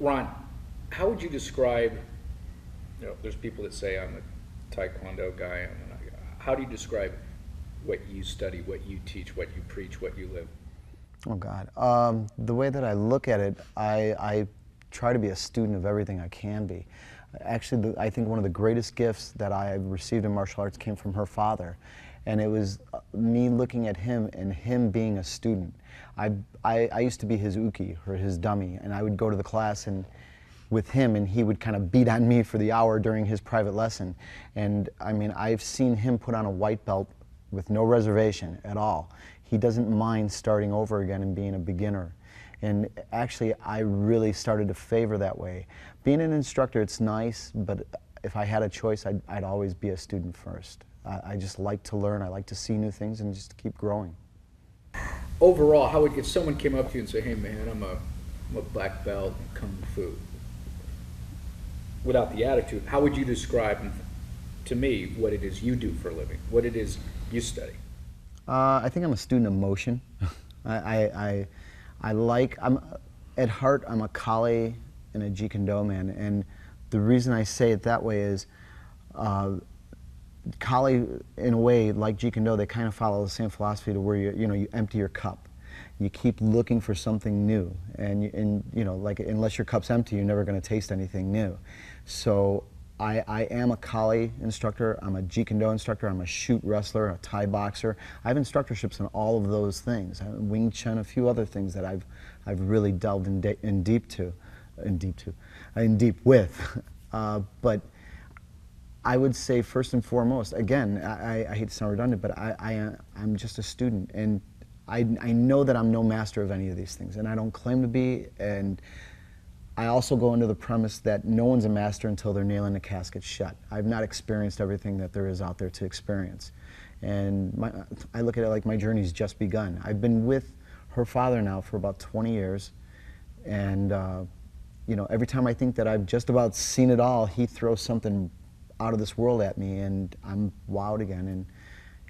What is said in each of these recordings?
Ron, how would you describe, there's people that say I'm a Taekwondo guy. How do you describe what you study, what you teach, what you preach, what you live? Oh God. The way that I look at it, I try to be a student of everything I can be. Actually, I think one of the greatest gifts that I received in martial arts came from her father. And it was me looking at him and him being a student. I used to be his uki, or his dummy, and I would go to the class and with him, and he would kind of beat on me for the hour during his private lesson. And I mean, I've seen him put on a white belt with no reservation at all. He doesn't mind starting over again and being a beginner. And actually, I really started to favor that way. Being an instructor, it's nice, but if I had a choice, I'd always be a student first. I just like to learn, I like to see new things and just keep growing. Overall, how would, if someone came up to you and said, hey man, I'm a black belt in Kung Fu, without the attitude, how would you describe to me what it is you do for a living, what it is you study? I think I'm a student of motion. I'm at heart, I'm a Kali and a Jeet Kune Do man, and the reason I say it that way is Kali, in a way, like Jeet Kune Do, they kind of follow the same philosophy to where you empty your cup. You keep looking for something new, and like unless your cup's empty, you're never going to taste anything new. So I am a Kali instructor, I'm a Jeet Kune Do instructor, I'm a shoot wrestler, a Thai boxer. I have instructorships in all of those things. Wing Chun, a few other things that I've really delved in deep with. But I would say first and foremost, again, I hate to sound redundant, but I'm just a student, and I know that I'm no master of any of these things, and I don't claim to be, and I also go into the premise that no one's a master until they're nailing the casket shut. I've not experienced everything that there is out there to experience, and I look at it like my journey's just begun. I've been with her father now for about 20 years, and every time I think that I've just about seen it all, he throws something out of this world at me, and I'm wowed again, and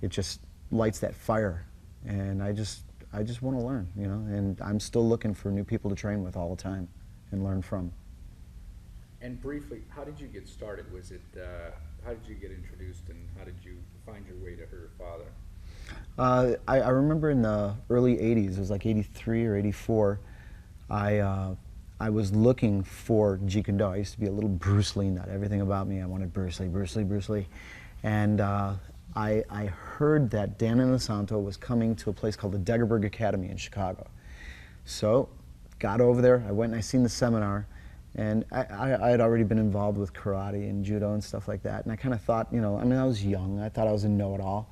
it just lights that fire, and I just want to learn, and I'm still looking for new people to train with all the time and learn from. And briefly, how did you get started? Was it, how did you get introduced, and how did you find your way to her father? I remember in the early 80s, it was like 83 or 84, I was looking for Jeet Kune Do. I used to be a little Bruce Lee nut. Everything about me, I wanted Bruce Lee, Bruce Lee, Bruce Lee. And I heard that Dan Inosanto was coming to a place called the Degerberg Academy in Chicago. So, got over there, I went and I seen the seminar, and I had already been involved with karate and judo and stuff like that, and I kind of thought, I was young, I thought I was a know-it-all,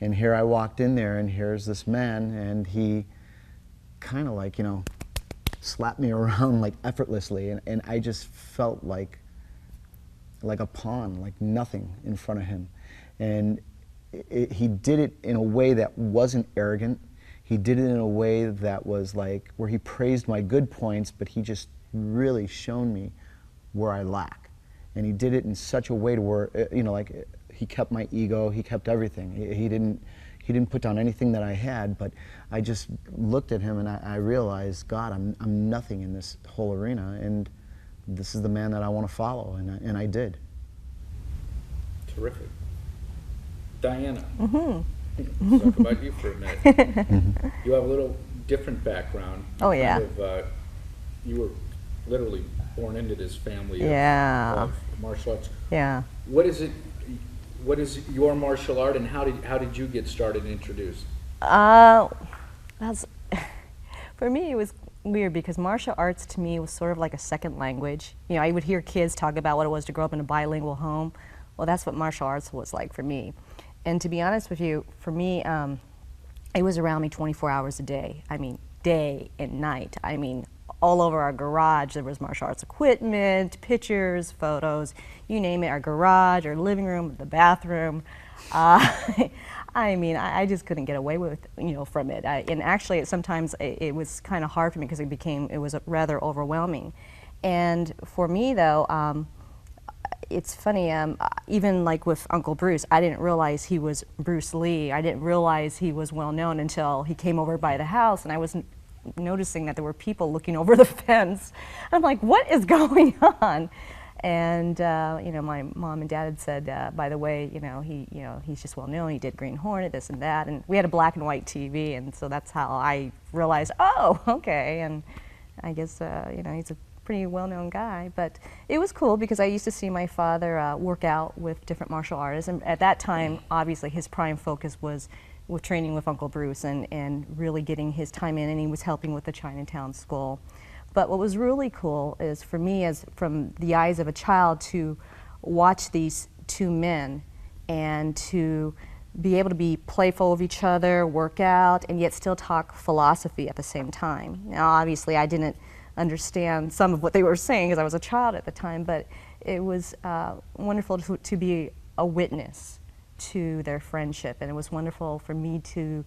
and here I walked in there, and here's this man, and he kind of like, slapped me around like effortlessly, and I just felt like a pawn, like nothing in front of him. And he did it in a way that wasn't arrogant. He did it in a way that was like, where he praised my good points, but he just really shown me where I lack. And he did it in such a way to where, like he kept my ego, he kept everything. He didn't put down anything that I had, but I just looked at him and I realized, God, I'm nothing in this whole arena, and this is the man that I want to follow, and I did. Terrific. Diana, let's talk about you for a minute. You have a little different background. Oh, yeah. You were literally born into this family of martial arts. Yeah. What is your martial art, and how did you get started and introduced? That's for me, it was weird because martial arts to me was sort of like a second language. I would hear kids talk about what it was to grow up in a bilingual home. Well, that's what martial arts was like for me. And to be honest with you, for me, it was around me 24 hours a day. I mean, day and night. I mean, all over our garage there was martial arts equipment, pictures, photos, you name it, our garage, our living room, the bathroom. I mean, I just couldn't get away with, from it. And actually, sometimes it was kind of hard for me because it was rather overwhelming. And for me, though, it's funny, even like with Uncle Bruce, I didn't realize he was Bruce Lee. I didn't realize he was well known until he came over by the house, and I was noticing that there were people looking over the fence. I'm like, what is going on? And you know, my mom and dad had said, by the way, he's just well known. He did Green Hornet, this and that, and we had a black and white TV, and so that's how I realized, oh, okay. And I guess he's a pretty well-known guy. But it was cool because I used to see my father work out with different martial artists, and at that time, obviously, his prime focus was with training with Uncle Bruce and really getting his time in, and he was helping with the Chinatown School. But what was really cool is for me, as from the eyes of a child, to watch these two men and to be able to be playful with each other, work out, and yet still talk philosophy at the same time. Now, obviously, I didn't understand some of what they were saying because I was a child at the time, but it was wonderful to be a witness to their friendship, and it was wonderful for me to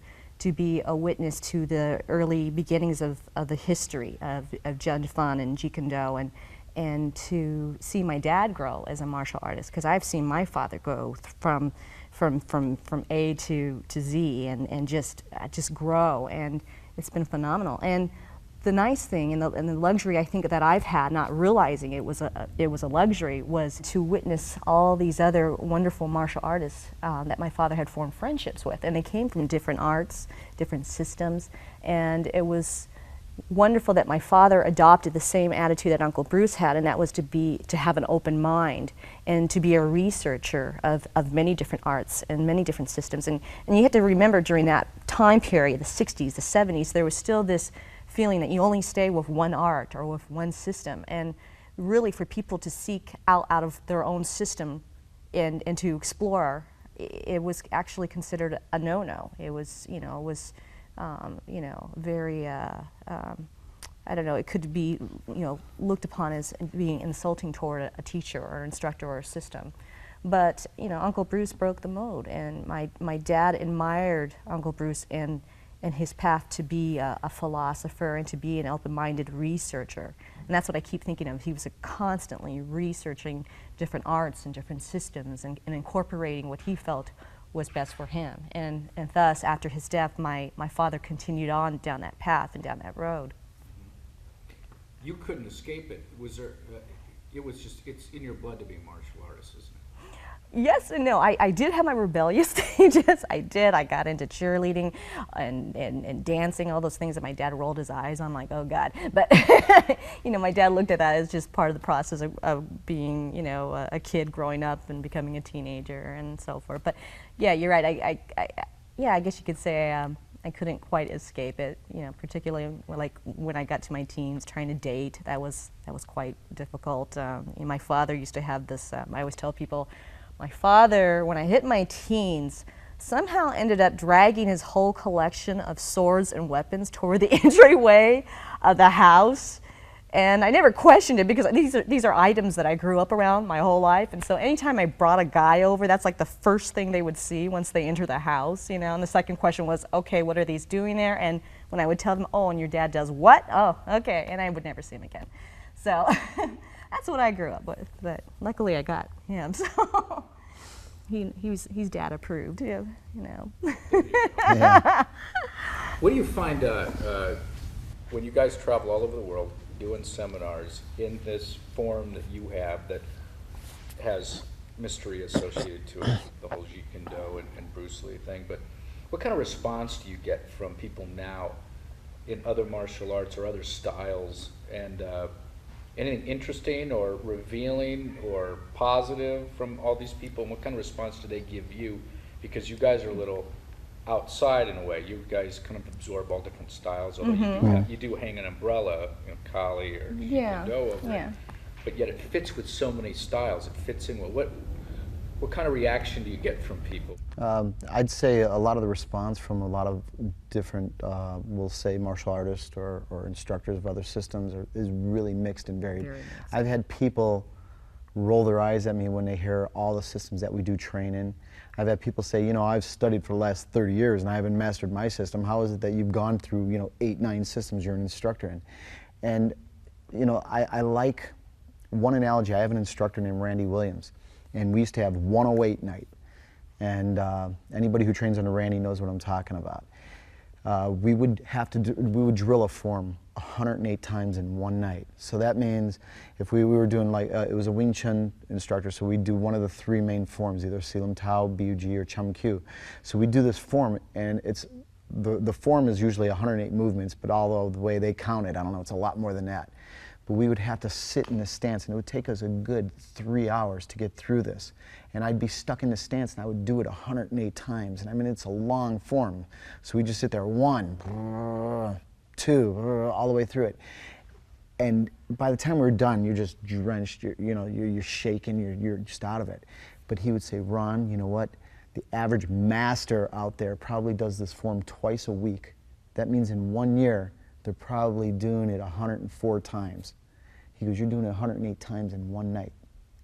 be a witness to the early beginnings of the history of Jun Fun and Jeet Kune Do, and to see my dad grow as a martial artist, because I've seen my father go from A to Z and just grow, and it's been phenomenal. And the nice thing and the luxury I think that I've had, not realizing it was a luxury, was to witness all these other wonderful martial artists that my father had formed friendships with, and they came from different arts, different systems, and it was wonderful that my father adopted the same attitude that Uncle Bruce had, and that was to have an open mind and to be a researcher of many different arts and many different systems. And you have to remember, during that time period, the 60s, the 70s, there was still this feeling that you only stay with one art or with one system, and really for people to seek out of their own system and to explore, it was actually considered a no-no. It was, very, I don't know, it could be, looked upon as being insulting toward a teacher or instructor or a system. But, Uncle Bruce broke the mold, and my dad admired Uncle Bruce and his path to be a philosopher and to be an open-minded researcher. And that's what I keep thinking of. He was constantly researching different arts and different systems and incorporating what he felt was best for him. And thus, after his death, my father continued on down that path and down that road. You couldn't escape it. Was there? It's in your blood to be a martial artist, isn't it? Yes and no. I did have my rebellious stages. I did. I got into cheerleading and dancing, all those things that my dad rolled his eyes on, like, oh God. But, my dad looked at that as just part of the process of being, a kid growing up and becoming a teenager and so forth. But yeah, you're right. I guess you could say I couldn't quite escape it, particularly like when I got to my teens, trying to date. That was quite difficult. My father used to have this, I always tell people, my father, when I hit my teens, somehow ended up dragging his whole collection of swords and weapons toward the entryway of the house. And I never questioned it because these are items that I grew up around my whole life. And so anytime I brought a guy over, that's like the first thing they would see once they enter the house, And the second question was, okay, what are these doing there? And when I would tell them, oh, and your dad does what? Oh, okay. And I would never see him again. So that's what I grew up with. But luckily I got him. So he's dad approved, Yeah. What do you find when you guys travel all over the world doing seminars in this form that you have that has mystery associated to it, the whole Jeet Kune Do and Bruce Lee thing, but what kind of response do you get from people now in other martial arts or other styles, and anything interesting or revealing or positive from all these people, and what kind of response do they give you? Because you guys are a little outside in a way. You guys kind of absorb all different styles, although you do hang an umbrella, Kali or Jeet Kune Do over it. But yet it fits with so many styles. It fits in with what kind of reaction do you get from people? I'd say a lot of the response from a lot of different, we'll say, martial artists or instructors of other systems is really mixed and varied. I've had people roll their eyes at me when they hear all the systems that we do train in. I've had people say, I've studied for the last 30 years and I haven't mastered my system. How is it that you've gone through, 8, 9 systems you're an instructor in? And, I like one analogy. I have an instructor named Randy Williams, and we used to have 108 night. And anybody who trains under Randy knows what I'm talking about. we would we would drill a form 108 times in one night. So that means if we were doing like, it was a Wing Chun instructor, so we'd do one of the three main forms, either Silam Tao, BUG, or Chum Q. So we'd do this form, and the form is usually 108 movements, but although the way they count it, I don't know, it's a lot more than that. But we would have to sit in the stance, and it would take us a good 3 hours to get through this. And I'd be stuck in the stance, and I would do it 108 times. And I mean, it's a long form. So we just sit there, 1, 2, all the way through it. And by the time we're done, you're just drenched, you're shaking, you're just out of it. But he would say, Ron, you know what? The average master out there probably does this form twice a week. That means in 1 year, they're probably doing it 104 times. He goes, you're doing it 108 times in one night,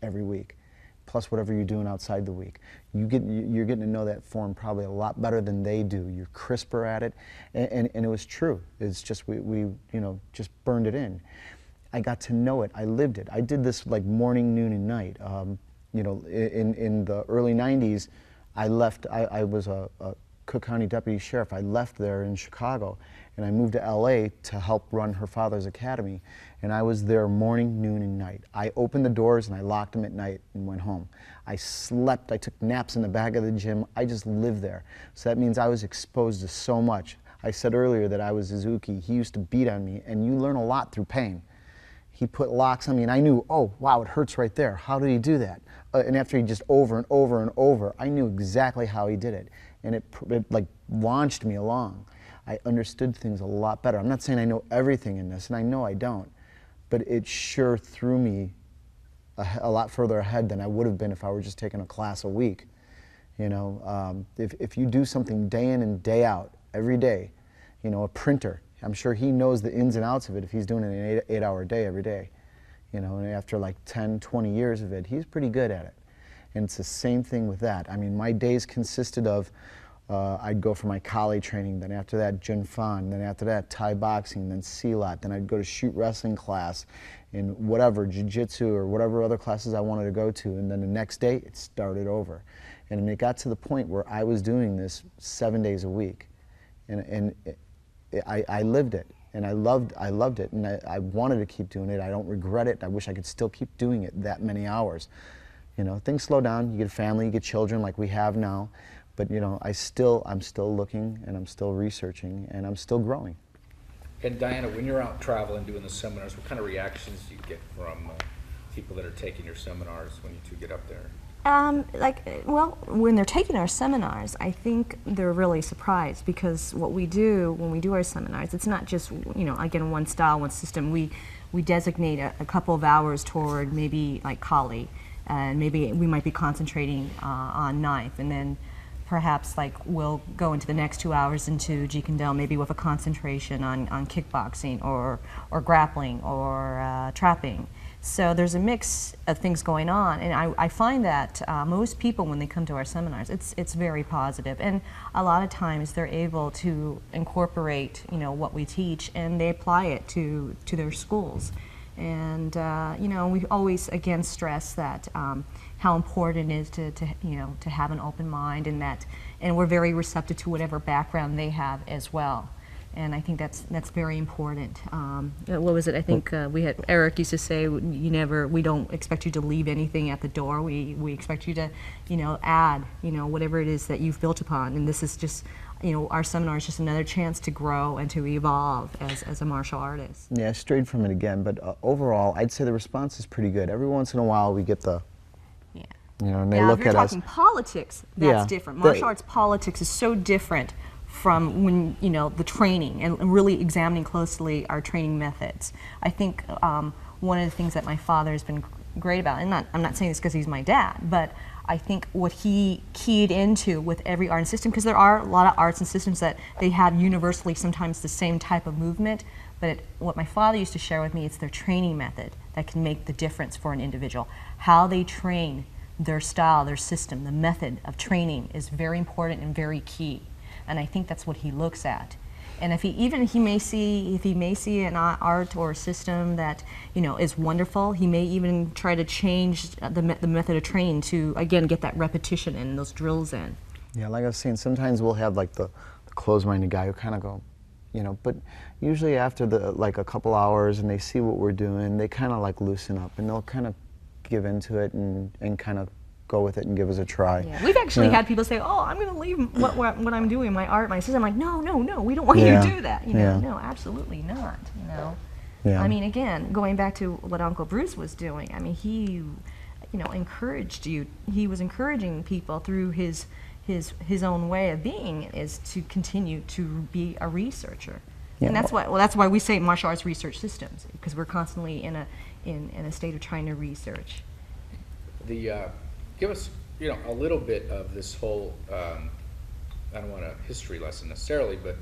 every week, plus whatever you're doing outside the week. You're getting to know that form probably a lot better than they do. You're crisper at it, and it was true. It's just we just burned it in. I got to know it. I lived it. I did this like morning, noon, and night. In the early '90s, I left. I was a Cook County deputy sheriff. I left there in Chicago, and I moved to LA to help run her father's academy. And I was there morning, noon, and night. I opened the doors and I locked them at night and went home. I slept, I took naps in the back of the gym. I just lived there. So that means I was exposed to so much. I said earlier that I was Suzuki. He used to beat on me, and you learn a lot through pain. He put locks on me, and I knew, oh, wow, it hurts right there. How did he do that? And after he just over and over and over, I knew exactly how he did it. And it like launched me along. I understood things a lot better. I'm not saying I know everything in this, and I know I don't, but it sure threw me a lot further ahead than I would have been if I were just taking a class a week. If you do something day in and day out, every day, a printer, I'm sure he knows the ins and outs of it if he's doing an 8-hour day every day. And after like 10, 20 years of it, he's pretty good at it. And it's the same thing with that. I mean, my days consisted of, I'd go for my Kali training, then after that Jun Fan, then after that Thai boxing, then Silat, then I'd go to shoot wrestling class and whatever, jiu-jitsu or whatever other classes I wanted to go to, and then the next day it started over. And it got to the point where I was doing this 7 days a week. And I lived it, and I loved it, and I wanted to keep doing it. I don't regret it. I wish I could still keep doing it that many hours. Things slow down. You get a family, you get children like we have now, but I'm still looking, and I'm still researching, and I'm still growing. And Diana, when you're out traveling doing the seminars, what kind of reactions do you get from people that are taking your seminars when you two get up there? When they're taking our seminars, I think they're really surprised, because what we do when we do our seminars, it's not just, again, one style, one system. We designate a couple of hours toward maybe like Kali, and maybe we might be concentrating on knife, and then perhaps like we'll go into the next 2 hours into Jeet Kune Do, maybe with a concentration on kickboxing or grappling or trapping. So there's a mix of things going on, and I find that most people, when they come to our seminars, it's very positive, and a lot of times they're able to incorporate what we teach, and they apply it to their schools. And we always again stress that how important it is to have an open mind, and we're very receptive to whatever background they have as well. And I think that's very important. What was it? I think Eric used to say, we don't expect you to leave anything at the door. We expect you to, add, whatever it is that you've built upon. And this is just, our seminar is just another chance to grow and to evolve as a martial artist. Yeah, I strayed from it again, but overall, I'd say the response is pretty good. Every once in a while, we get the, and they look at us. If you're talking politics, that's different. Martial arts politics is so different from when the training and really examining closely our training methods. I think one of the things that my father has been great about, and I'm not saying this because he's my dad, but I think what he keyed into with every art and system, because there are a lot of arts and systems that they have universally sometimes the same type of movement, but what my father used to share with me, it's their training method that can make the difference for an individual. How they train, their style, their system, the method of training is very important and very key. And I think that's what he looks at. And if he may see an art or a system that is wonderful, he may even try to change the method of training to again get that repetition and those drills in. Yeah, like I was saying, sometimes we'll have like the closed-minded guy who kind of go, you know, but usually after like a couple hours and they see what we're doing, they kind of like loosen up and they'll kind of give into it and kind of go with it and give us a try. Yeah. We've actually You know? had people say, "Oh, I'm going to leave what I'm doing, my art, my system." I'm like, no, we don't want you Yeah. to do that. You know, Yeah. no, absolutely not. You know, Yeah. I mean, again, going back to what Uncle Bruce was doing. I mean, he, you know, encouraged you. He was encouraging people through his own way of being is to continue to be a researcher. Yeah. And that's why we say martial arts research systems, because we're constantly in a state of trying to research. Give us, you know, a little bit of this whole, I don't want a history lesson necessarily, but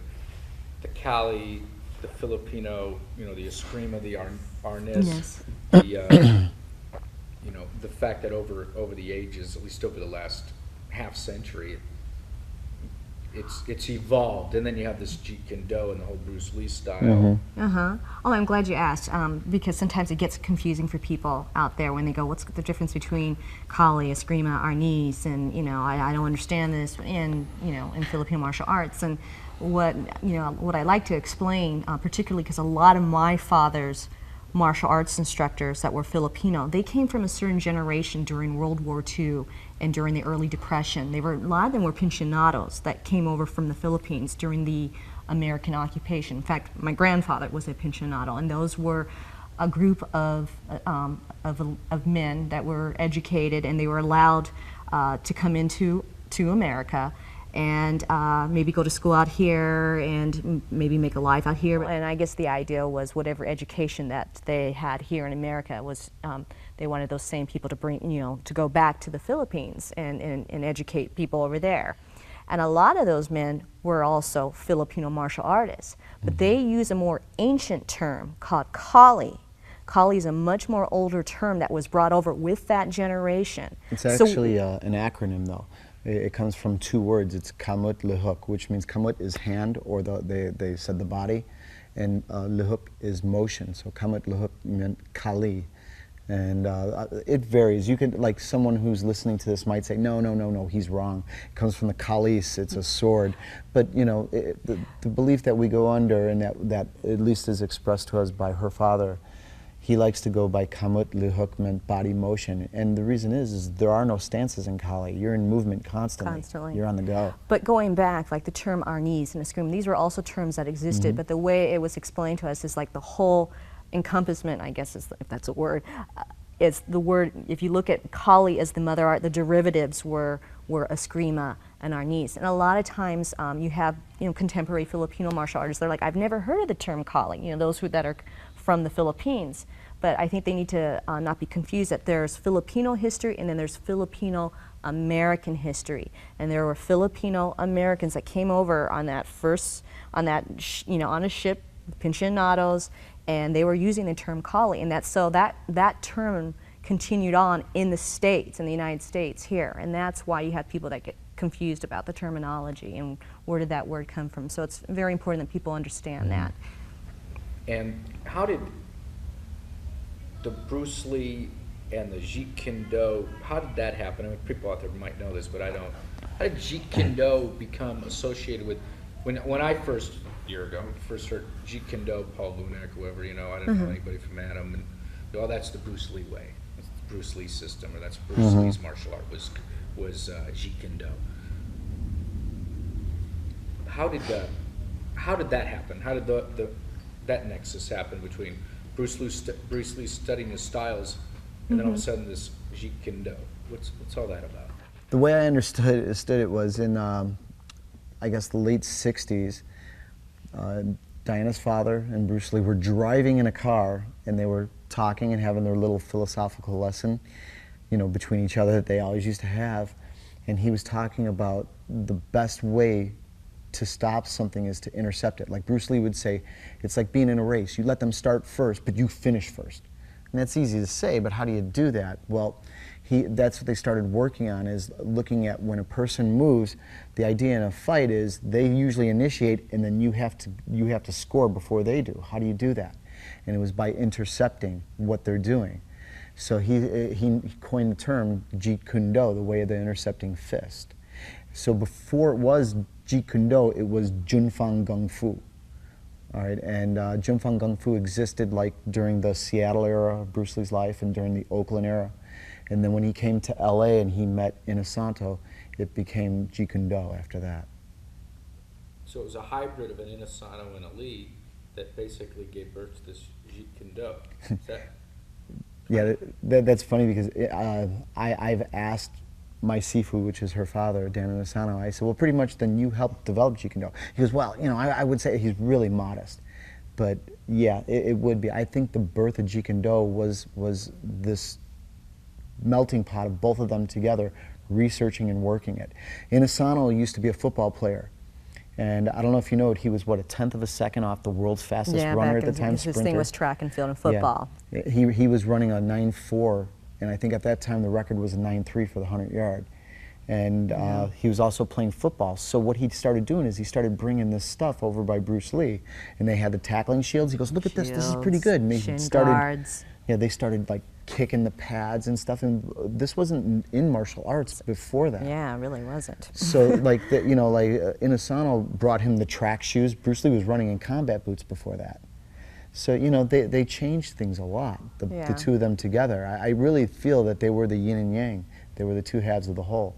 the Cali, the Filipino, you know, the Eskrima, the Arnis, Yes. the, you know, the fact that over the ages, at least over the last half century, it's evolved, and then you have this Jeet Kune Do and the whole Bruce Lee style. Uh-huh. Oh, I'm glad you asked, because sometimes it gets confusing for people out there when they go, what's the difference between Kali, Eskrima, Arnis, and, you know, I don't understand this in Filipino martial arts. And what I like to explain, particularly because a lot of my father's martial arts instructors that were Filipino, they came from a certain generation during World War II and during the early Depression. A lot of them were pensionados that came over from the Philippines during the American occupation. In fact, my grandfather was a pensionado, and those were a group of men that were educated, and they were allowed to come into America and maybe go to school out here and maybe make a life out here. And I guess the idea was whatever education that they had here in America was, they wanted those same people to bring, to go back to the Philippines and educate people over there. And a lot of those men were also Filipino martial artists, but they use a more ancient term called Kali. Kali is a much more older term that was brought over with that generation. It's actually an acronym, though. It comes from two words. It's kamut lehuk, which means kamut is hand, or they said the body, and lehuk is motion. So kamut lehuk meant Kali. And it varies. You could, like, someone who's listening to this might say, no, he's wrong. It comes from the kalis, it's a sword. But, you know, the belief that we go under, and that at least is expressed to us by her father, he likes to go by kamut lehuk, meant body motion. And the reason is there are no stances in Kali. You're in movement constantly. You're on the go. But going back, like the term arnis and eskrima, these were also terms that existed, but the way it was explained to us is like the whole encompassment, I guess, if that's a word, is the word. If you look at Kali as the mother art, the derivatives were eskrima and arnis. And a lot of times you have contemporary Filipino martial artists. They're like, I've never heard of the term Kali. Those that are from the Philippines. But I think they need to not be confused that there's Filipino history and then there's Filipino American history. And there were Filipino Americans that came over on that on a ship, pensionados, and they were using the term Kali. And that term continued on in the States, in the United States here. And that's why you have people that get confused about the terminology and where did that word come from. So it's very important that people understand that. And how did the Bruce Lee and the Jeet Kune Do, how did that happen? I mean, people out there might know this, but I don't. How did Jeet Kune Do become associated with, when I first, a year ago, first heard Jeet Kune Do, Paul Lunak, whoever, I didn't know anybody from Adam, and that's the Bruce Lee way. That's the Bruce Lee system, or that's Bruce Lee's martial art was Jeet Kune Do. How did that happen? How did that nexus happen between Bruce Lee studying his styles, and then all of a sudden this Jeet Kune Do? What's all that about? The way I understood it was in, I guess, the late 60s. Diana's father and Bruce Lee were driving in a car, and they were talking and having their little philosophical lesson, between each other that they always used to have. And he was talking about the best way to stop something is to intercept it. Like Bruce Lee would say, it's like being in a race. You let them start first, but you finish first. And that's easy to say, but how do you do that? Well, that's what they started working on, is looking at when a person moves. The idea in a fight is they usually initiate, and then you have to score before they do. How do you do that? And it was by intercepting what they're doing. So he coined the term Jeet Kune Do, the way of the intercepting fist. So before it was Jeet Kune Do, it was Junfang Gung Fu. All right, and Junfang Gung Fu existed like during the Seattle era of Bruce Lee's life and during the Oakland era. And then when he came to LA and he met Inosanto, it became Jeet Kune Do after that. So it was a hybrid of an Inosanto and a Lee that basically gave birth to this Jeet Kune Do. Is that? Yeah, that's funny because I've asked my Sifu, which is her father, Dan Inosanto, I said, well, pretty much then you helped develop Jeet Kune Do. He goes, well, you know, I would say he's really modest. But yeah, it would be. I think the birth of Jeet Kune Do was this melting pot of both of them together, researching and working it. Inosanto used to be a football player. And I don't know if you know it, he was, what, a tenth of a second off the world's fastest runner at the time, his thing was track and field and football. Yeah. He was running a 9.4, and I think at that time the record was a 9.3 for the 100-yard. And he was also playing football. So what he started doing is he started bringing this stuff over by Bruce Lee. And they had the tackling shields. He goes, look at this is pretty good. And they shin started, guards. Yeah, they started like kicking the pads and stuff. And this wasn't in martial arts before that. Yeah, it really wasn't. So like, you know, like Inosanto brought him the track shoes. Bruce Lee was running in combat boots before that. So, you know, they changed things a lot, the two of them together. I really feel that they were the yin and yang. They were the two halves of the whole.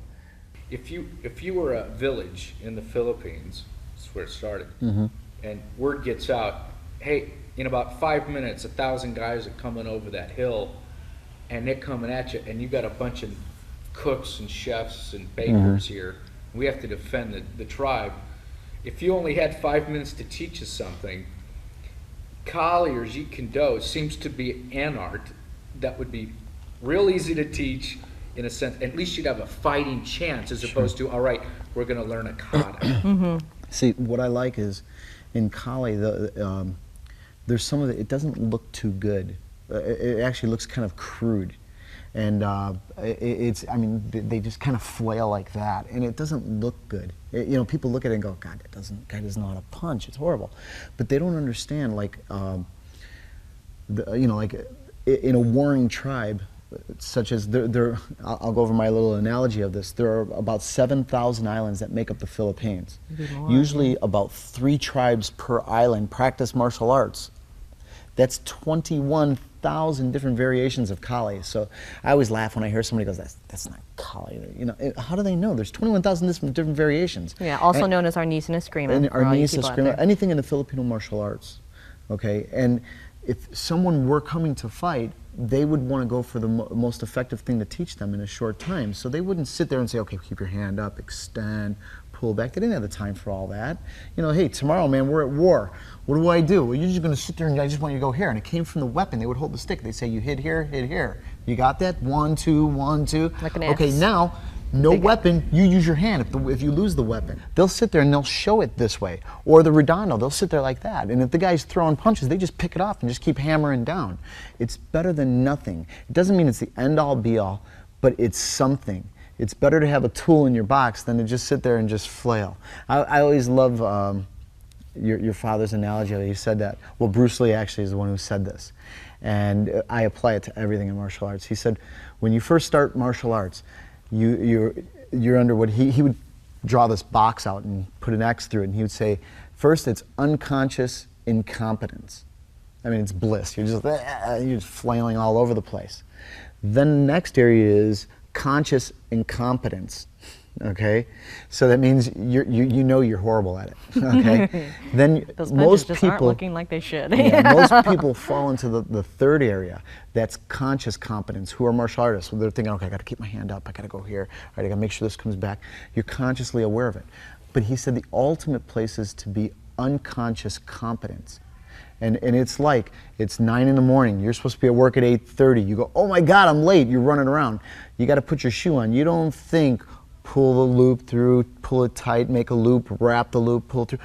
If you were a village in the Philippines, that's where it started, and word gets out, hey, in about 5 minutes, 1,000 guys are coming over that hill, and they're coming at you, and you got a bunch of cooks and chefs and bakers here. We have to defend the tribe. If you only had 5 minutes to teach us something, Kali or Jeet Kune Do seems to be an art that would be real easy to teach. In a sense, at least you'd have a fighting chance as opposed to, all right, we're going to learn a kata. See, what I like is in Kali, there's some of it doesn't look too good. It actually looks kind of crude. And I mean, they just kind of flail like that, and it doesn't look good. You know, people look at it and go, God, guy doesn't know how to punch. It's horrible. But they don't understand, like, you know, like in a warring tribe, such as I'll go over my little analogy of this. There are about 7,000 islands that make up the Philippines. Usually about 3 tribes per island practice martial arts. That's 21,000 different variations of Kali. So I always laugh when I hear somebody goes, that's not Kali. You know, how do they know? There's 21,000 different variations. Yeah, also known as Arnis and Eskrima. And Arnis and Eskrima, anything in the Filipino martial arts. Okay, and if someone were coming to fight, they would want to go for the most effective thing to teach them in a short time. So they wouldn't sit there and say, okay, keep your hand up, extend, pull back. They didn't have the time for all that. You know, hey, tomorrow, man, we're at war. What do I do? Well, you're just going to sit there and I just want you to go here. And it came from the weapon. They would hold the stick. They'd say, you hit here, hit here. You got that? 1, 2, 1, 2. Like an okay, X. now, no weapon, you use your hand if you lose the weapon. They'll sit there and they'll show it this way. Or the Redondo, they'll sit there like that. And if the guy's throwing punches, they just pick it off and just keep hammering down. It's better than nothing. It doesn't mean it's the end-all, be-all, but it's something. It's better to have a tool in your box than to just sit there and just flail. I always love your father's analogy. He said that. Well, Bruce Lee actually is the one who said this. And I apply it to everything in martial arts. He said, when you first start martial arts, you're under what he would draw this box out and put an X through it, and he would say, first it's unconscious incompetence. I mean, it's bliss. You're just flailing all over the place. Then the next area is conscious incompetence. Okay, so that means you know you're horrible at it. Okay, then Those most just people aren't looking like they should. yeah, most people fall into the third area. That's conscious competence. Who are martial artists? Well, they're thinking, okay, I got to keep my hand up. I got to go here. All right, I got to make sure this comes back. You're consciously aware of it. But he said the ultimate place is to be unconscious competence. And it's like, it's 9 in the morning, you're supposed to be at work at 8:30, you go, oh my God, I'm late, you're running around. You got to put your shoe on. You don't think, pull the loop through, pull it tight, make a loop, wrap the loop, pull it through.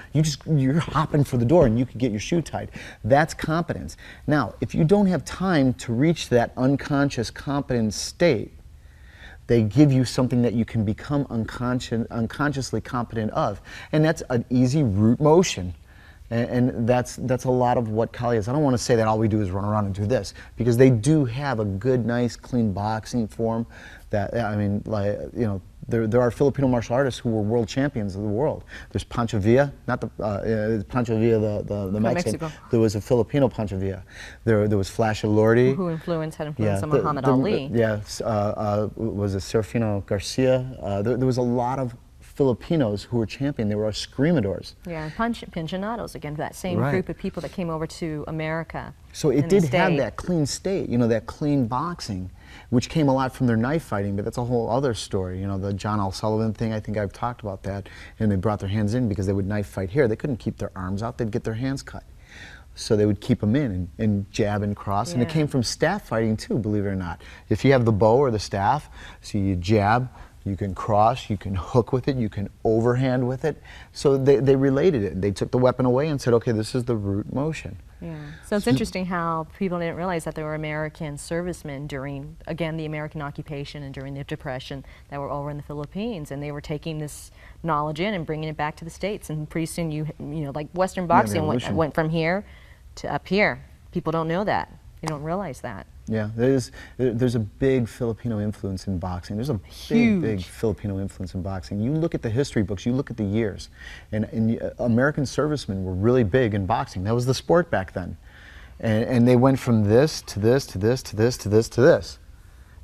You're hopping for the door and you can get your shoe tied. That's competence. Now, if you don't have time to reach that unconscious competence state, they give you something that you can become unconsciously competent of. And that's an easy root motion. And that's a lot of what Kali is. I don't want to say that all we do is run around and do this, because they do have a good, nice, clean boxing form that, I mean, like, you know, There are Filipino martial artists who were world champions of the world. There's Pancho Villa, not the Pancho Villa, the Mexican. Mexico. There was a Filipino Pancho Villa. There was Flash Elordi. Who had influenced Muhammad Ali. Yes, was it Serafino Garcia? There was a lot of Filipinos who were champion. They were escrimadors. Yeah, and Pinchanados, again, that same Right. group of people that came over to America. So it and did they have stayed. that clean state, you know, that clean boxing, which came a lot from their knife fighting, but that's a whole other story. You know, the John L. Sullivan thing, I think I've talked about that, and they brought their hands in because they would knife fight here. They couldn't keep their arms out, they'd get their hands cut. So they would keep them in and jab and cross, and it Yeah. came from staff fighting too, believe it or not. If you have the bow or the staff, so you jab, you can cross, you can hook with it, you can overhand with it. So they related it. They took the weapon away and said, okay, this is the root motion. Yeah. So it's interesting how people didn't realize that there were American servicemen during, again, the American occupation and during the Depression that were over in the Philippines, and they were taking this knowledge in and bringing it back to the States. And pretty soon, you know, like Western boxing evolution. went from here to up here. People don't know that. They don't realize that. Yeah, there's a big Filipino influence in boxing. There's a Huge. big Filipino influence in boxing. You look at the history books, you look at the years, and American servicemen were really big in boxing. That was the sport back then. And they went from this to this to this to this to this to this.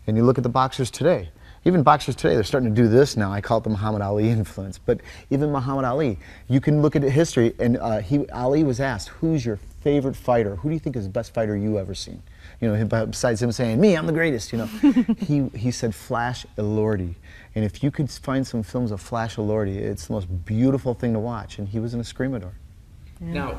And you look at the boxers today. Even boxers today, they're starting to do this now. I call it the Muhammad Ali influence. But even Muhammad Ali, you can look at history, and Ali was asked, who's your favorite fighter? Who do you think is the best fighter you ever seen? You know, besides him saying, me, I'm the greatest, you know. he said Flash Elordi. And if you could find some films of Flash Elordi, it's the most beautiful thing to watch. And he was an escrimador. Yeah. Now,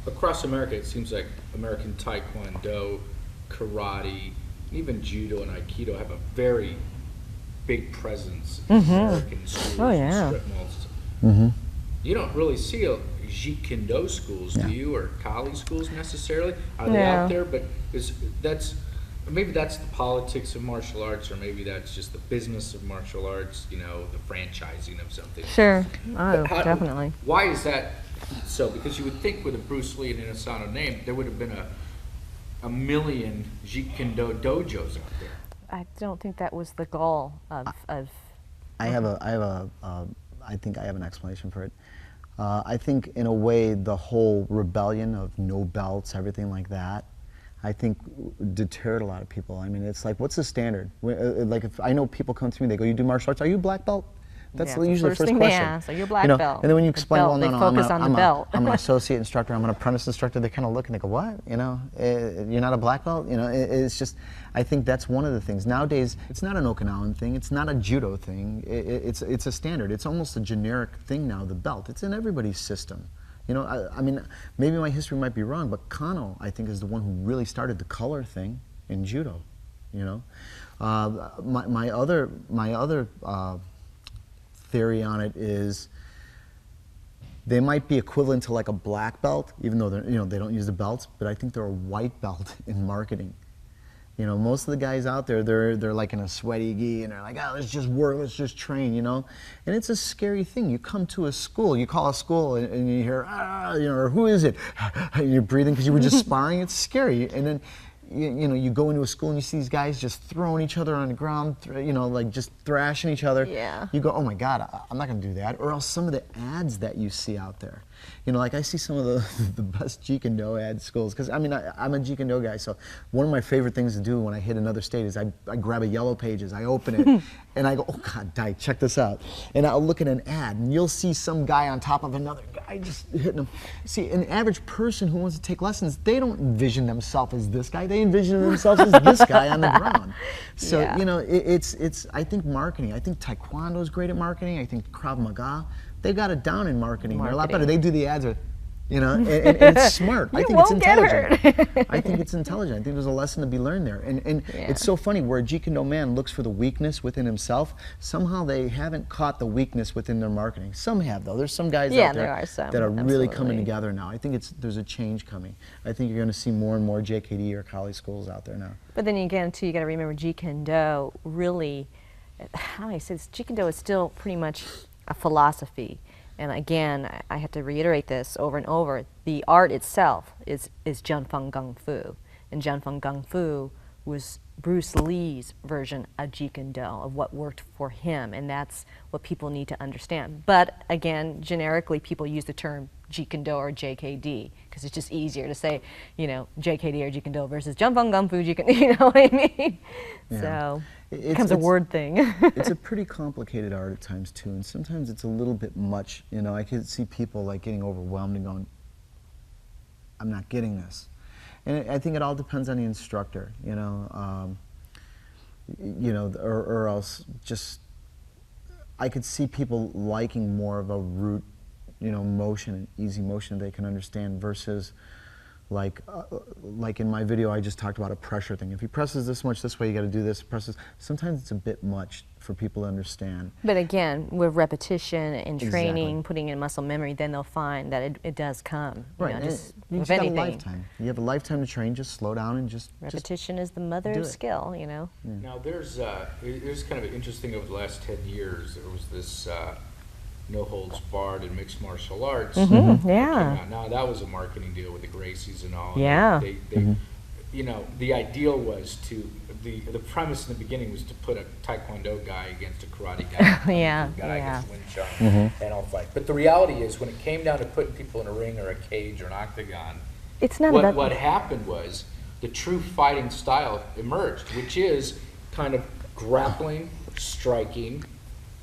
across America, it seems like American Taekwondo, karate, even judo and aikido have a very big presence in American schools Oh, yeah. and strip malls. Mm-hmm. You don't really see Jeet Kune Do schools, No. do you, or Kali schools necessarily? Are they No. out there? But maybe that's the politics of martial arts, or maybe that's just the business of martial arts. You know, the franchising of something. Sure. But Oh, definitely. Why is that so? Because you would think with a Bruce Lee and Inosanto name, there would have been a million Jeet Kune Do dojos out there. I don't think that was the goal of I think I have an explanation for it. I think in a way the whole rebellion of no belts, everything like that, I think deterred a lot of people. I mean, it's like, what's the standard? Like, if I know people come to me, they go, you do martial arts, are you a black belt? That's Yeah, usually the first first thing they question. ask, are you a black You know, belt? And then when you The explain, belt, well, they no, focus on the belt. I'm an associate instructor, I'm an apprentice instructor, they kind of look and they go, what? You know, you're not a black belt? You know, it's just, I think that's one of the things. Nowadays, it's not an Okinawan thing, it's not a judo thing, it's a standard. It's almost a generic thing now, the belt. It's in everybody's system. You know, I mean, maybe my history might be wrong, but Kano, I think, is the one who really started the color thing in judo. You know, my other theory on it is they might be equivalent to like a black belt, even though they don't use the belts. But I think they're a white belt in marketing. You know, most of the guys out there, they're like in a sweaty gi, and they're like, oh, let's just work, let's just train, you know? And it's a scary thing. You come to a school, you call a school, and you hear, you know, or who is it? And you're breathing because you were just sparring. It's scary. And then, you know, you go into a school and you see these guys just throwing each other on the ground, you know, like just thrashing each other. Yeah. You go, oh my God, I'm not going to do that. Or else some of the ads that you see out there. You know, like I see some of the best Jeet Kune Do ad schools, because I mean, I'm a Jeet Kune Do guy, so one of my favorite things to do when I hit another state is I grab a Yellow Pages, I open it, and I go, oh God, Dyke, check this out. And I'll look at an ad, and you'll see some guy on top of another guy just hitting him. See, an average person who wants to take lessons, they don't envision themselves as this guy, they envision themselves as this guy on the ground. So, Yeah. you know, it's I think marketing, I think Taekwondo is great at marketing, I think Krav Maga, they got it down in marketing. They're a lot better. They do the ads, you know, and it's smart. I think it's intelligent. I think it's intelligent. I think there's a lesson to be learned there. And Yeah. it's so funny where a Jeet Kune Do man looks for the weakness within himself. Somehow they haven't caught the weakness within their marketing. Some have though. There's some guys Yeah, out there, there are some, that are really coming absolutely. together now. I think there's a change coming. I think you're going to see more and more JKD or Kali schools out there now. But then again, too, you got to remember Jeet Kune Do really, how do I say this? Jeet Kune Do is still pretty much a philosophy. And again, I have to reiterate this over and over. The art itself is Jianfeng Gung Fu. And Jianfeng Gung Fu was Bruce Lee's version of Jeet Kune Do, of what worked for him, and that's what people need to understand. But again, generically, people use the term Jeet Kune Do or JKD because it's just easier to say, you know, JKD or Jeet Kune Do versus Jump on Gum Fu Jeet Kune Do, you know what I mean? Yeah. So it becomes a word thing. It's a pretty complicated art at times too, and sometimes it's a little bit much. You know, I could see people like getting overwhelmed and going, I'm not getting this. And I think it all depends on the instructor, you know, or else just, I could see people liking more of a root, you know, motion, an easy motion they can understand versus like in my video I just talked about a pressure thing. If he presses this much this way, you got to do this. Presses. Sometimes it's a bit much for people to understand. But again, with repetition and training, Exactly. putting in muscle memory, then they'll find that it does come. You Right. know, just You with just got a anything. lifetime. You have a lifetime to train. Just slow down and just Repetition is the mother do of it. skill, you know. Now, there's kind of interesting over the last 10 years, there was this no holds barred in mixed martial arts. Mhm, that came yeah. out. Now, that was a marketing deal with the Gracies and all. and Yeah. They you know, the ideal was to, the premise in the beginning was to put a Taekwondo guy against a karate guy, a kung Yeah, fu guy yeah. against Wing Chun, and all fight. But the reality is, when it came down to putting people in a ring or a cage or an octagon, It's not what about happened was the true fighting style emerged, which is kind of grappling, striking,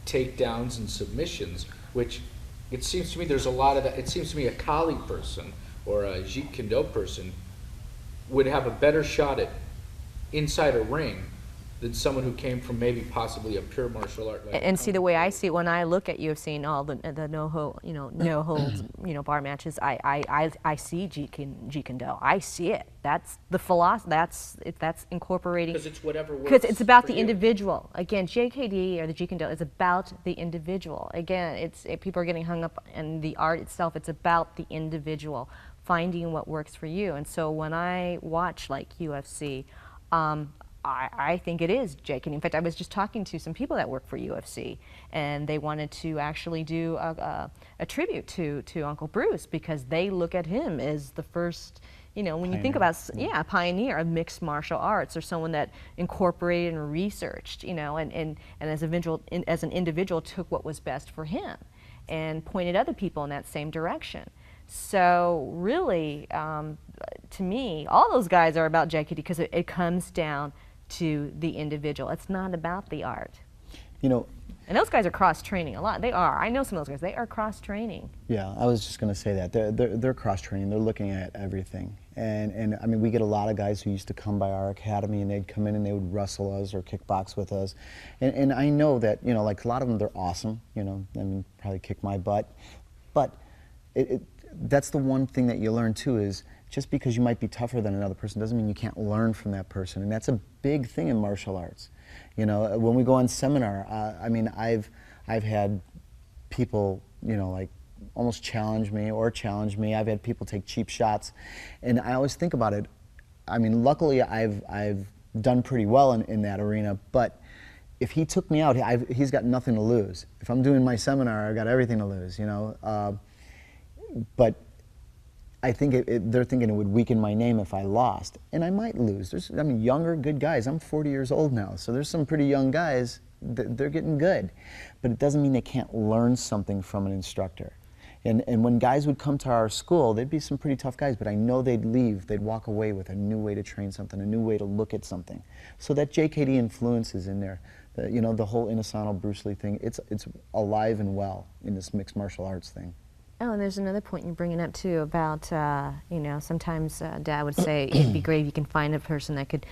takedowns, and submissions, which it seems to me there's a lot of that. It seems to me a Kali person or a Jeet Kune Do person would have a better shot at inside a ring than someone who came from maybe possibly a pure martial art. Like and see the way I see it when I look at UFC and all the no holds bar matches. I see Jeet Kune Do. I see it. That's the philosophy. That's incorporating. because it's whatever works. Because it's about for the you. individual. Again, JKD or the Jeet Kune Do is about the individual. Again, people are getting hung up in the art itself. It's about the individual, finding what works for you. And so when I watch like UFC, I think it is JKD. In fact, I was just talking to some people that work for UFC, and they wanted to actually do a tribute to Uncle Bruce because they look at him as the first. You know, when you think about, a pioneer of mixed martial arts, or someone that incorporated and researched, you know, and as an individual took what was best for him and pointed other people in that same direction. So really, to me, all those guys are about JKD because it comes down to the individual. It's not about the art. You know, And those guys are cross-training a lot. They are. I know some of those guys. They are cross-training. yeah, I was just going to say that. They're cross-training. They're looking at everything. And I mean, we get a lot of guys who used to come by our academy and they'd come in and they would wrestle us or kickbox with us. And I know that, you know, like a lot of them, they're awesome, you know, I mean, probably kick my butt. But that's the one thing that you learn too is just because you might be tougher than another person doesn't mean you can't learn from that person. And that's a big thing in martial arts. You know, when we go on seminar, I mean, I've had people, you know, like almost challenge me. I've had people take cheap shots, and I always think about it. I mean, luckily I've done pretty well in that arena, but if he took me out, he's got nothing to lose. If I'm doing my seminar, I've got everything to lose, you know. But I think they're thinking it would weaken my name if I lost, and I might lose. There's, I mean, younger, good guys. I'm 40 years old now, so there's some pretty young guys. They're getting good, but it doesn't mean they can't learn something from an instructor. And when guys would come to our school, they'd be some pretty tough guys, but I know they'd leave, they'd walk away with a new way to train something, a new way to look at something. So that JKD influence is in there. You know, the whole Inosanto Bruce Lee thing, it's alive and well in this mixed martial arts thing. Oh, and there's another point you're bringing up too about, you know, sometimes Dad would say it'd be great if you can find a person that could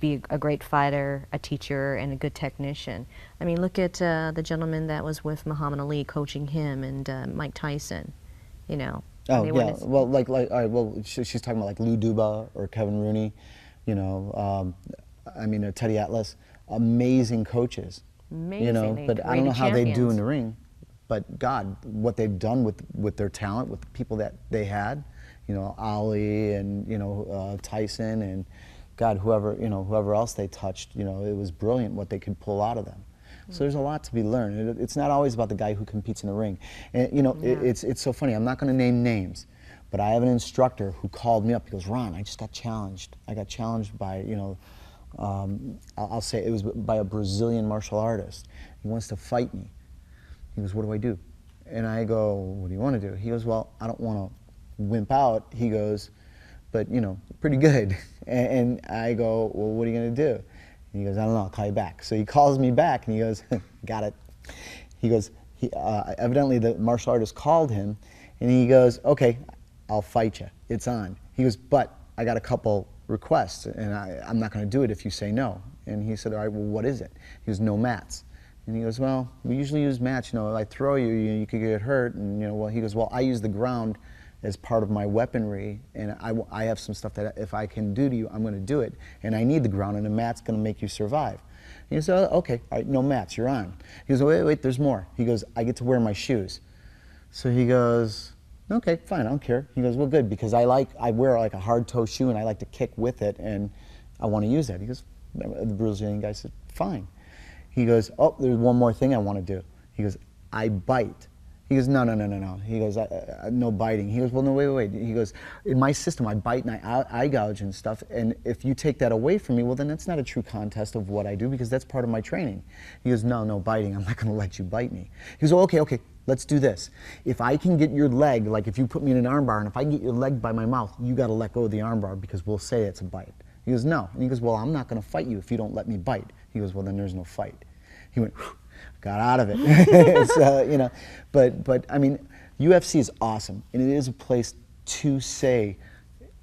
be a great fighter, a teacher, and a good technician. I mean, look at the gentleman that was with Muhammad Ali coaching him and Mike Tyson, you know. Oh, yeah, well, like all right, well, she's talking about like Lou Duba or Kevin Rooney, you know, I mean, Teddy Atlas, amazing coaches. Amazing. You know, but I don't know how they do in champions. the ring. But God, what they've done with their talent, with the people that they had, you know, Ali and, you know, Tyson and God, whoever else they touched, you know, it was brilliant what they could pull out of them. So there's a lot to be learned. It's not always about the guy who competes in the ring. And, you know, it's so funny. I'm not going to name names, but I have an instructor who called me up. He goes, Ron, I just got challenged. I got challenged by, you know, I'll say it was by a Brazilian martial artist. He wants to fight me. He goes, what do I do? And I go, what do you want to do? He goes, well, I don't want to wimp out. He goes, but you know, pretty good. And I go, well, what are you going to do? And he goes, I don't know, I'll call you back. So he calls me back and he goes, got it. He goes, evidently the martial artist called him and he goes, okay, I'll fight you. It's on. He goes, but I got a couple requests and I'm not going to do it if you say no. And he said, all right, well, what is it? He goes, no mats. And he goes, well, we usually use mats, you know, if I throw you, you could get hurt. And, you know, well, he goes, well, I use the ground as part of my weaponry, and I have some stuff that if I can do to you, I'm going to do it. And I need the ground, and the mat's going to make you survive. And he said, oh, okay, all right, no mats, you're on. He goes, wait, there's more. He goes, I get to wear my shoes. So he goes, okay, fine, I don't care. He goes, well, good, because I wear like a hard toe shoe, and I like to kick with it, and I want to use that. He goes, the Brazilian guy said, fine. He goes, oh, there's one more thing I want to do. He goes, I bite. He goes, no. He goes, no biting. He goes, well, no, wait. He goes, in my system, I bite and I gouge and stuff, and if you take that away from me, well, then that's not a true contest of what I do because that's part of my training. He goes, no biting. I'm not going to let you bite me. He goes, well, okay, let's do this. If I can get your leg, like if you put me in an armbar, and if I can get your leg by my mouth, you got to let go of the armbar because we'll say it's a bite. He goes, no. And he goes, well, I'm not going to fight you if you don't let me bite. He goes, well, then there's no fight. He went, whew, got out of it. So, you know, but I mean, UFC is awesome, and it is a place to say,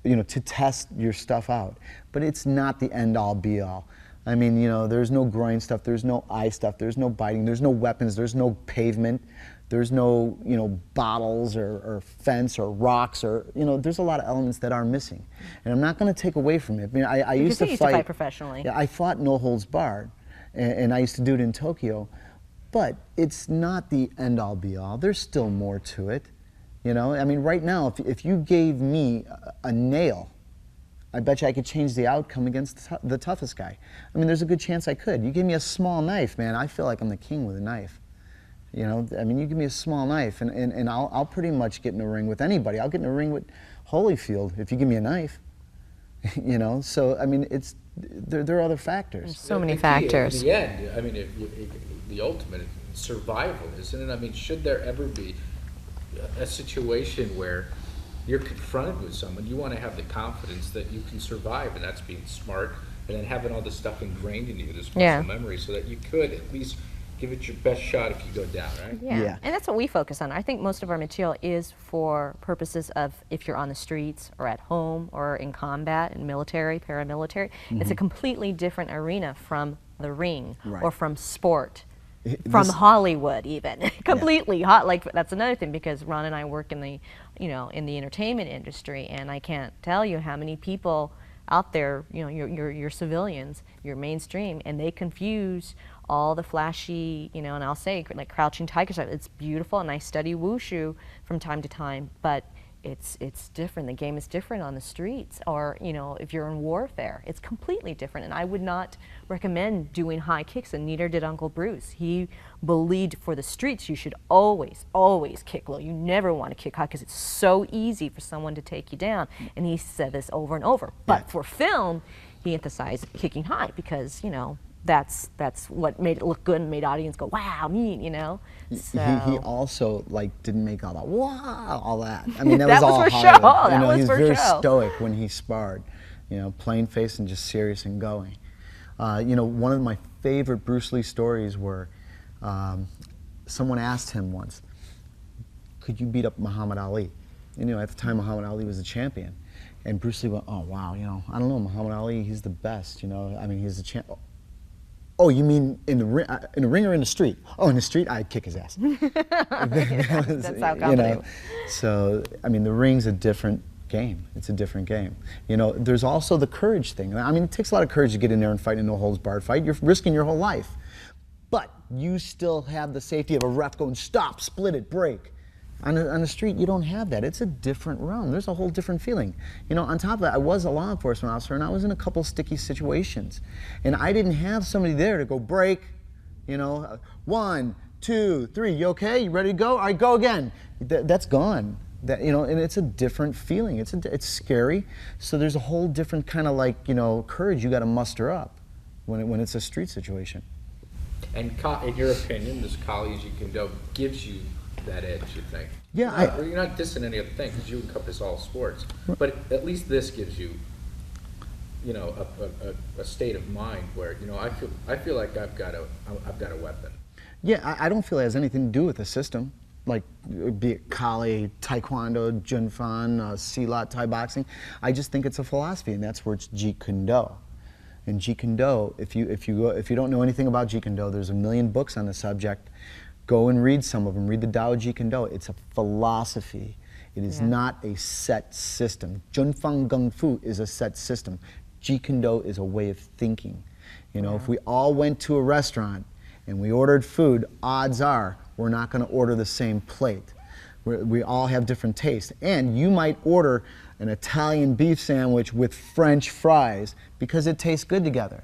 you know, to test your stuff out. But it's not the end-all, be-all. I mean, you know, there's no groin stuff, there's no eye stuff, there's no biting, there's no weapons, there's no pavement, there's no, you know, bottles or fence or rocks or, you know, there's a lot of elements that are missing. And I'm not going to take away from it. I mean, I used to fight professionally. Yeah, I fought no holds barred, and I used to do it in Tokyo. But it's not the end-all, be-all. There's still more to it, you know? I mean, right now, if you gave me a nail, I bet you I could change the outcome against the toughest guy. I mean, there's a good chance I could. You give me a small knife, man, I feel like I'm the king with a knife. You know, I mean, you give me a small knife, and I'll pretty much get in a ring with anybody. I'll get in a ring with Holyfield if you give me a knife. You know, so, I mean, there are other factors. There's so many factors. In the end, I mean, the ultimate survival, isn't it? I mean, should there ever be a situation where you're confronted with someone, you want to have the confidence that you can survive, and that's being smart, and then having all this stuff ingrained in you, this muscle memory, so that you could at least give it your best shot if you go down, right? Yeah, and that's what we focus on. I think most of our material is for purposes of if you're on the streets or at home or in combat, in military, paramilitary. It's a completely different arena from the ring or from sport. From Hollywood, even completely hot. Like that's another thing because Ron and I work in the, you know, in the entertainment industry, and I can't tell you how many people out there, you know, your civilians, your mainstream, and they confuse all the flashy, you know, and I'll say like Crouching Tiger stuff. It's beautiful, and I study wushu from time to time, but it's different. The game is different on the streets, or you know, if you're in warfare, it's completely different. And I would not recommend doing high kicks, and neither did Uncle Bruce. He believed for the streets you should always kick low. You never want to kick high because it's so easy for someone to take you down. And he said this over and over. But for film, he emphasized kicking high because, you know, that's what made it look good and made audience go, wow, me, you know. So he also like didn't make all that wow, all that. I mean, that, that was all for Hollywood. show. You know, That was he's for very show. stoic when he sparred. You know, plain face and just serious and going. You know, one of my favorite Bruce Lee stories were someone asked him once, "Could you beat up Muhammad Ali?" And, you know, at the time Muhammad Ali was the champion, and Bruce Lee went, "Oh wow, you know, I don't know, Muhammad Ali, he's the best. You know, I mean, he's the champ." Oh, you mean in the ring or in the street? Oh, in the street, I'd kick his ass. That's how you know, so, I mean, the ring's a different game. It's a different game. You know, there's also the courage thing. I mean, it takes a lot of courage to get in there and fight in a no-holds-barred fight. You're risking your whole life. But you still have the safety of a ref going, stop, split it, break. On the street, you don't have that. It's a different realm. There's a whole different feeling. You know, on top of that, I was a law enforcement officer, and I was in a couple sticky situations. And I didn't have somebody there to go break, you know, 1, 2, 3, you okay? You ready to go? All right, go again. That's gone. That, you know, and it's a different feeling. It's scary. So there's a whole different kind of like, you know, courage you got to muster up. when it's a street situation. And in your opinion, this Kali and Jeet gives you that edge, you think? Yeah, You're not dissing any other thing, because you encompass all sports. But at least this gives you, you know, a state of mind where, you know, I feel like I've got a weapon. Yeah, I don't feel it has anything to do with the system. Like, be it Kali, Taekwondo, Junfan, Silat, Thai boxing. I just think it's a philosophy, and that's where it's Jeet Kune Do. And Jeet Kune Do, if you don't know anything about Jeet Kune Do, there's a million books on the subject. Go and read some of them. Read the Tao Jeet Kune Do. It's a philosophy. It is not a set system. Junfang Gung Fu is a set system. Jeet Kune Do is a way of thinking. You know, if we all went to a restaurant and we ordered food, odds are we're not going to order the same plate. We all have different tastes. And you might order an Italian beef sandwich with French fries because it tastes good together.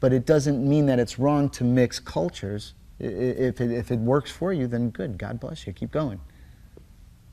But it doesn't mean that it's wrong to mix cultures. If it works for you, then good. God bless you. Keep going.